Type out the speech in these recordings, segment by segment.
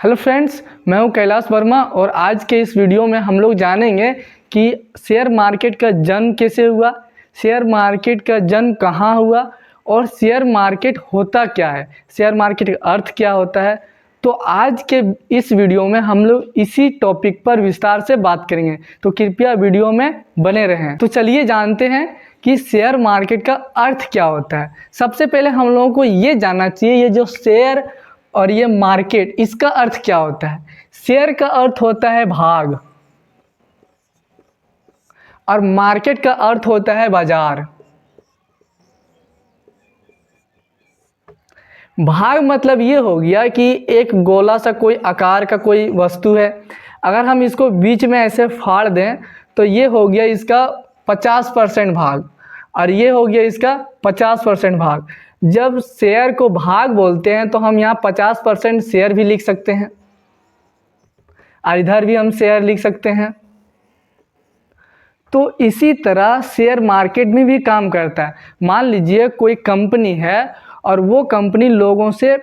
Hello friends, मैं हूं कैलाश वर्मा और आज के इस वीडियो में हम लोग जानेंगे कि शेयर मार्केट का जन्म कैसे हुआ, शेयर मार्केट का जन्म कहां हुआ और शेयर मार्केट होता क्या है, शेयर मार्केट का अर्थ क्या होता है। तो आज के इस वीडियो में हम लोग इसी टॉपिक पर विस्तार से बात करेंगे, तो कृपया वीडियो में बने रहें। तो चलिए जानते हैं कि शेयर मार्केट का अर्थ क्या होता है। सबसे पहले हम लोगों को ये जानना चाहिए ये जो शेयर और ये मार्केट, इसका अर्थ क्या होता है। शेयर का अर्थ होता है भाग और मार्केट का अर्थ होता है बाजार। भाग मतलब ये हो गया कि एक गोला सा कोई आकार का कोई वस्तु है, अगर हम इसको बीच में ऐसे फाड़ दें तो ये हो गया इसका 50% भाग और ये हो गया इसका 50% भाग। जब शेयर को भाग बोलते हैं तो हम यहाँ 50% शेयर भी लिख सकते हैं और इधर भी हम शेयर लिख सकते हैं। तो इसी तरह शेयर मार्केट में भी काम करता है। मान लीजिए कोई कंपनी है और वो कंपनी लोगों से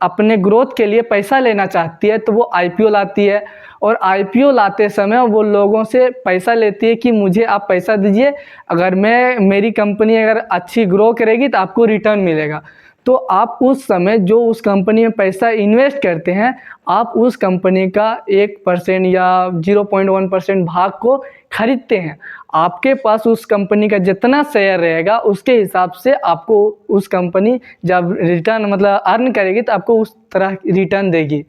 अपने ग्रोथ के लिए पैसा लेना चाहती है, तो वो आईपीओ लाती है और आईपीओ लाते समय वो लोगों से पैसा लेती है कि मुझे आप पैसा दीजिए, अगर मेरी कंपनी अगर अच्छी ग्रो करेगी तो आपको रिटर्न मिलेगा। तो आप उस समय जो उस कंपनी में पैसा इन्वेस्ट करते हैं, आप उस कंपनी का 1% या 0.1% भाग को खरीदते हैं। आपके पास उस कंपनी का जितना शेयर रहेगा उसके हिसाब से आपको उस कंपनी जब रिटर्न मतलब अर्न करेगी तो आपको उस तरह रिटर्न देगी।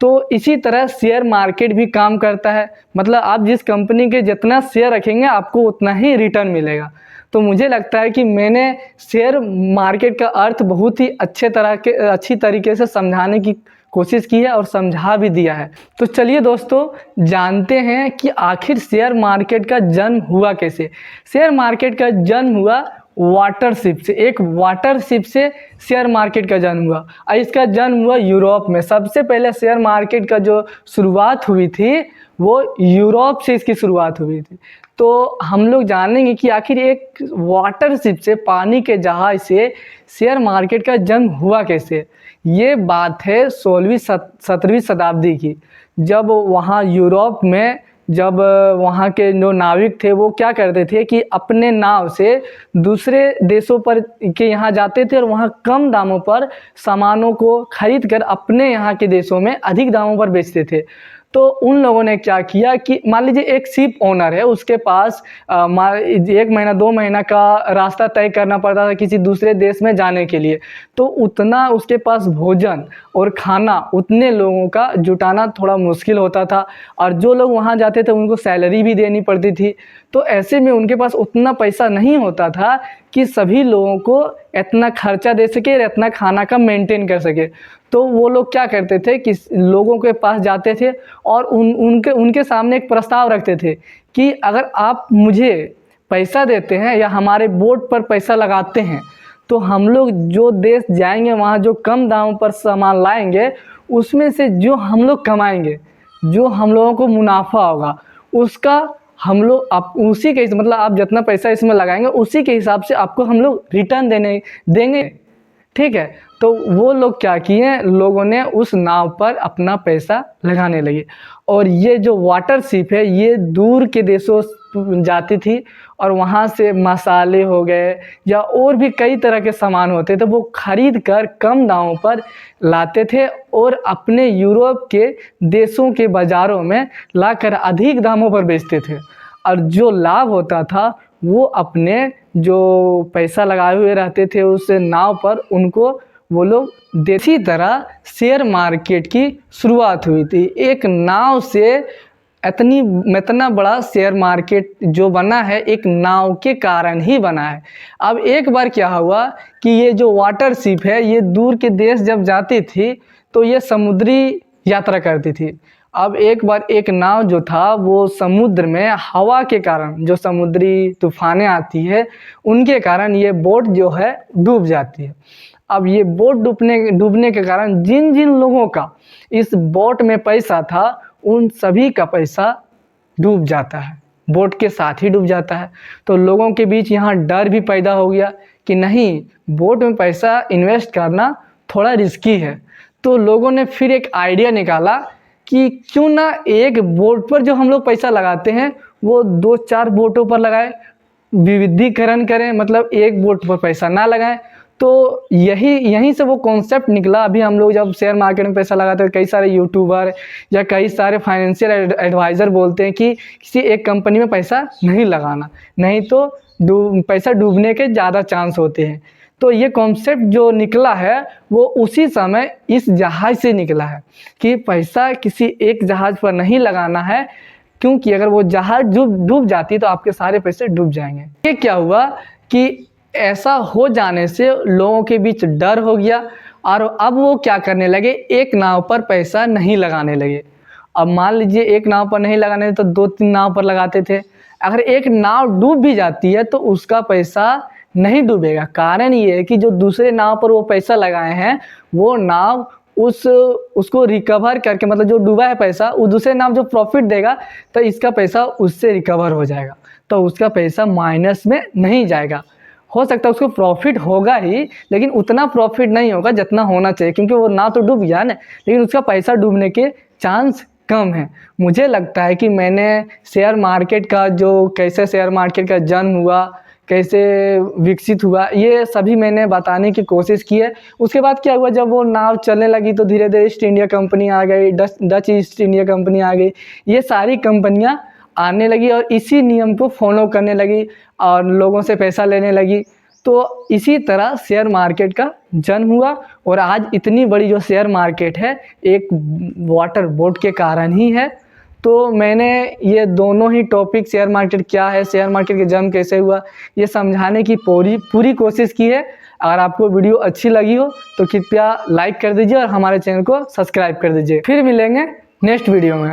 तो इसी तरह शेयर मार्केट भी काम करता है, मतलब आप जिस कंपनी के जितना शेयर रखेंगे आपको उतना ही रिटर्न मिलेगा। तो मुझे लगता है कि मैंने शेयर मार्केट का अर्थ बहुत ही अच्छी तरीके से समझाने की कोशिश की है और समझा भी दिया है। तो चलिए दोस्तों जानते हैं कि आखिर शेयर मार्केट का जन्म हुआ कैसे। शेयर मार्केट का जन्म हुआ वाटरशिप से, एक वाटरशिप से शेयर मार्केट का जन्म हुआ और इसका जन्म हुआ यूरोप में। सबसे पहले शेयर मार्केट का जो शुरुआत हुई थी वो यूरोप से इसकी शुरुआत हुई थी। तो हम लोग जानेंगे कि आखिर एक वाटरशिप से, पानी के जहाज से शेयर मार्केट का जन्म हुआ कैसे। ये बात है 16वीं-17वीं शताब्दी की, जब वहाँ यूरोप में जब वहाँ के जो नाविक थे वो क्या करते थे कि अपने नाव से दूसरे देशों पर के यहाँ जाते थे और वहाँ कम दामों पर सामानों को खरीद कर अपने यहाँ के देशों में अधिक दामों पर बेचते थे। तो उन लोगों ने क्या किया कि मान लीजिए एक शिप ओनर है, उसके पास 1 महीना 2 महीना का रास्ता तय करना पड़ता था किसी दूसरे देश में जाने के लिए, तो उतना उसके पास भोजन और खाना उतने लोगों का जुटाना थोड़ा मुश्किल होता था और जो लोग वहाँ जाते थे उनको सैलरी भी देनी पड़ती थी। तो ऐसे में उनके पास उतना पैसा नहीं होता था कि सभी लोगों को इतना खर्चा दे सके और इतना खाना का मेंटेन कर सके। तो वो लोग क्या करते थे कि लोगों के पास जाते थे और उनके सामने एक प्रस्ताव रखते थे कि अगर आप मुझे पैसा देते हैं या हमारे बोट पर पैसा लगाते हैं तो हम लोग जो देश जाएंगे वहाँ जो कम दामों पर सामान लाएंगे उसमें से जो हम लोग कमाएंगे, जो हम लोगों को मुनाफा होगा उसका हम लोग आप उसी के मतलब आप जितना पैसा इसमें लगाएंगे उसी के हिसाब से आपको हम लोग रिटर्न देंगे। ठीक है, तो वो लोग क्या किए, लोगों ने उस नाव पर अपना पैसा लगाने लगे और ये जो वाटरशिप है ये दूर के देशों जाती थी और वहाँ से मसाले हो गए या और भी कई तरह के सामान होते थे वो खरीद कर कम दामों पर लाते थे और अपने यूरोप के देशों के बाज़ारों में लाकर अधिक दामों पर बेचते थे और जो लाभ होता था वो अपने जो पैसा लगाए हुए रहते थे उस नाव पर उनको वो लोग दे। इसी तरह शेयर मार्केट की शुरुआत हुई थी, एक नाव से इतना बड़ा शेयर मार्केट जो बना है एक नाव के कारण ही बना है। अब एक बार क्या हुआ कि ये जो वाटरशिप है ये दूर के देश जब जाती थी तो ये समुद्री यात्रा करती थी। अब एक बार एक नाव जो था वो समुद्र में हवा के कारण, जो समुद्री तूफानें आती है उनके कारण ये बोट जो है डूब जाती है। अब ये बोट डूबने के कारण जिन जिन लोगों का इस बोट में पैसा था उन सभी का पैसा डूब जाता है, बोट के साथ ही डूब जाता है। तो लोगों के बीच यहाँ डर भी पैदा हो गया कि नहीं, बोट में पैसा इन्वेस्ट करना थोड़ा रिस्की है। तो लोगों ने फिर एक आइडिया निकाला कि क्यों ना एक बोट पर जो हम लोग पैसा लगाते हैं वो 2-4 बोटों पर लगाए, विविधीकरण करें, मतलब एक बोट पर पैसा ना लगाएं। तो यहीं से वो कॉन्सेप्ट निकला। अभी हम लोग जब शेयर मार्केट में पैसा लगाते हैं, कई सारे यूट्यूबर या कई सारे फाइनेंशियल एडवाइज़र बोलते हैं कि किसी एक कंपनी में पैसा नहीं लगाना, नहीं तो पैसा डूबने के ज़्यादा चांस होते हैं। तो ये कॉन्सेप्ट जो निकला है वो उसी समय इस जहाज़ से निकला है कि पैसा किसी एक जहाज़ पर नहीं लगाना है, क्योंकि अगर वो जहाज़ डूब जाती तो आपके सारे पैसे डूब जाएंगे। ये क्या हुआ कि ऐसा हो जाने से लोगों के बीच डर हो गया और अब वो क्या करने लगे, एक नाव पर पैसा नहीं लगाने लगे। अब मान लीजिए एक नाव पर नहीं लगाने तो 2-3 नाव पर लगाते थे। अगर एक नाव डूब भी जाती है तो उसका पैसा नहीं डूबेगा। कारण ये है कि जो दूसरे नाव पर वो पैसा लगाए हैं वो नाव उसको रिकवर करके, मतलब जो डूबा है पैसा, वो दूसरे नाव जो प्रॉफिट देगा तो इसका पैसा उससे रिकवर हो जाएगा, तो उसका पैसा माइनस में नहीं जाएगा। हो सकता है उसको प्रॉफिट होगा ही, लेकिन उतना प्रॉफिट नहीं होगा जितना होना चाहिए, क्योंकि वो नाव तो डूब गया ना, लेकिन उसका पैसा डूबने के चांस कम है। मुझे लगता है कि मैंने शेयर मार्केट का कैसे शेयर मार्केट का जन्म हुआ, कैसे विकसित हुआ, ये सभी मैंने बताने की कोशिश की है। उसके बाद क्या हुआ, जब वो नाव चलने लगी तो धीरे धीरे ईस्ट इंडिया कंपनी आ गई, डच ईस्ट इंडिया कंपनी आ गई, ये सारी कंपनियां आने लगी और इसी नियम को फॉलो करने लगी और लोगों से पैसा लेने लगी। तो इसी तरह शेयर मार्केट का जन्म हुआ और आज इतनी बड़ी जो शेयर मार्केट है एक वाटर बोट के कारण ही है। तो मैंने ये दोनों ही टॉपिक, शेयर मार्केट क्या है, शेयर मार्केट का जन्म कैसे हुआ, ये समझाने की पूरी कोशिश की है। अगर आपको वीडियो अच्छी लगी हो तो कृपया लाइक कर दीजिए और हमारे चैनल को सब्सक्राइब कर दीजिए। फिर मिलेंगे नेक्स्ट वीडियो में।